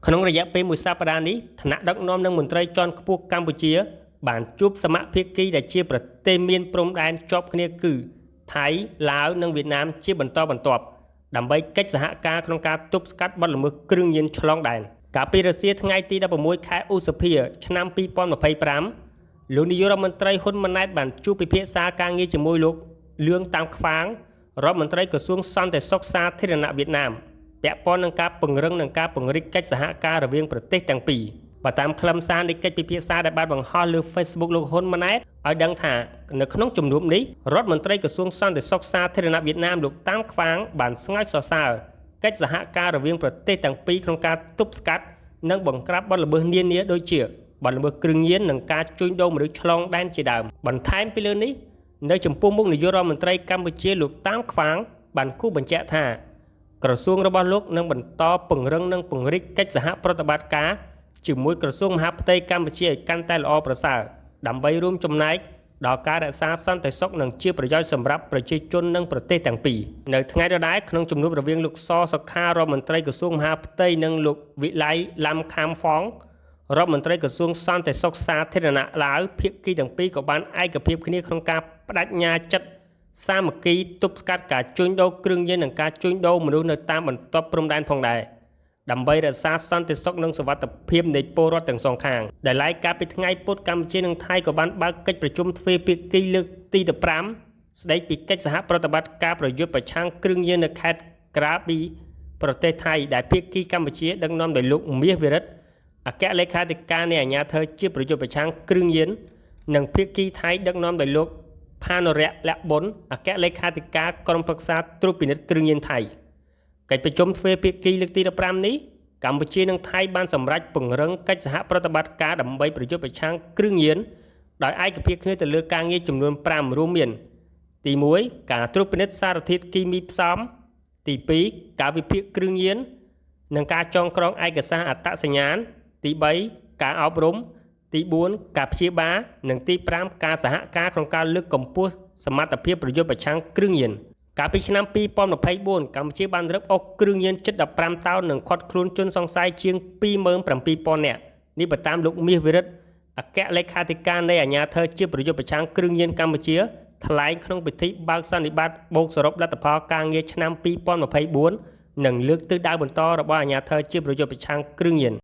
ក្នុងរយៈពេលមួយសប្តាហ៍នេះថ្នាក់ដឹកនាំនិងមន្ត្រីជាន់ខ្ពស់កម្ពុជាបានជួបសមាភិកីដែលជាប្រទេសមានព្រំដែនជាប់គ្នាគឺថៃឡាវនិងវៀតណាមជាបន្តបន្ទាប់ដើម្បីកិច្ចសហការក្នុងការទប់ស្កាត់បទល្មើសគ្រឿងញៀនឆ្លងដែនកាលពីរសៀលថ្ងៃទី16ខែឧសភាឆ្នាំ2025លោកនាយករដ្ឋមន្ត្រីហ៊ុនម៉ាណែតបានជួបពិភាក្សាការងារជាមួយលោកលឿងតាមខ្វាងរដ្ឋមន្ត្រីក្រសួងសន្តិសុខសាធារណៈវៀតណាមពាក់ព័ន្ធនឹងការពង្រឹងនិងការពង្រីកកិច្ចសហការរវាងប្រទេសទាំងពីរបើតាមខ្លឹមសារនៃកិច្ចពិភាក្សាដែលបានបង្ហោះលើ Facebook លោកហ៊ុនម៉ាណែតឲ្យដឹងថានៅក្នុងជំនួបនេះរដ្ឋមន្ត្រីក្រសួងសន្តិសុខសាធារណៈវៀតណាមលោកតាមខ្វាងបានស្ងើចសរសើរកិច្ចសហការរវាងប្រទេសទាំងពីរក្នុងការទប់ស្កាត់និងបង្ក្រាបបទល្មើសនានាដូចជាបទល្មើសគ្រឿងញៀននិងការជួញដូរមនុស្សឆ្លងដែនជាដើមបន្ថែមពីលើនេះនៅចំពោះមុខនាយករដ្ឋមន្ត្រីកម្ពុជាលោកតាមខ្វាងបានគូបញ្ជាក់ថាក្រសួងរបស់លោកនឹងបន្តពង្រឹងនិងពង្រីកកិច្ចសហប្រតិបត្តិការជាមួយក្រសួងមហាផ្ទៃកម្ពុជាឲ្យកាន់តែល្អប្រសើរដើម្បីរួមចំណែកដល់ការរក្សាសន្តិសុខនិងជាប្រយោជន៍សម្រាប់ប្រជាជននិងប្រទេសទាំងពីរនៅថ្ងៃដដែលក្នុងជំនួបរវាងលោកសសុខារដ្ឋមន្ត្រីក្រសួងមហាផ្ទៃនិងលោកវិល័យឡាំខាមហ្វងរដ្ឋមន្ត្រីក្រសួងសន្តិសុខសាធារណៈឡាវភាគីទាំងពីរក៏បានឯកភាពគ្នាក្នុងការបដិញ្ញាចិត្តសាមគ្គីទប់ស្កាត់ការជួញដូរគ្រឿងញៀននិងការជួញដូរមនុស្សនៅតាមបន្ទាត់ព្រំដែនផងដែរដើម្បីរក្សាសន្តិសុខនិងសុវត្ថិភាពនៃពលរដ្ឋទាំងសងខាងដែលឡែកកាលពីថ្ងៃពុធកម្ពុជានិងថៃក៏បានបើកកិច្ចប្រជុំទ្វេភាគីលើកទី15ស្ដីពីកិច្ចសហប្រតិបត្តិការប្រយុទ្ធប្រឆាំងគ្រឿងញៀននៅខេត្តក្រាប៊ីប្រទេសថៃដែលភាគីកម្ពុជាដឹកនាំដោយលោកមាសវិរិទ្ធអគ្គលេខាធិការនៃអាជ្ញាធរជាតិប្រយុទ្ធប្រឆាំងគ្រឿងញៀននិងភាគីថៃដឹកនាំដោយលោកផានរៈលក្ខបុនអគ្គលេខាធិការក្រុមប្រឹក្សាត្រួតពិនិត្យគ្រឿងញៀនថៃកិច្ចប្រជុំទ្វេភាគីលើកទី15នេះកម្ពុជានិងថៃបានសម្រេចពង្រឹងកិច្ចសហប្រតិបត្តិការដើម្បីប្រយុទ្ធប្រឆាំងគ្រឿងញៀនដោយឯកភាពគ្នាទៅលើការងារចំនួន5រួមមានទី1ការត្រួតពិនិត្យសារធាតុគីមីផ្សំទី2ការវិភាគគ្រឿងញៀននិងការចងក្រងឯកសារអត្តសញ្ញាណទី3ការអប់រំទី4ការព្យាបាលនិងទី5ការសហការក្នុងការលើកកម្ពស់សមត្ថភាពប្រយុទ្ធប្រឆាំងគ្រឿងញៀនកាលពីឆ្នាំ2024កម្ពុជាបានរឹបអូសគ្រឿងញៀនជិត15តោននិងឃាត់ខ្លួនជនសង្ស័យជាង27000នាក់នេះបើតាមលោកមាសវិរិទ្ធអគ្គលេខាធិការនៃអាជ្ញាធរជាតិប្រយុទ្ធប្រឆាំងគ្រឿងញៀនកម្ពុជាថ្លែងក្នុងពិធីបើកសន្និបាតបូកសរុបលទ្ធផលការងារឆ្នាំ2024និងលើកទិសដៅបន្តរបស់អាជ្ញាធរជាតិប្រយុទ្ធប្រឆាំងគ្រឿងញៀន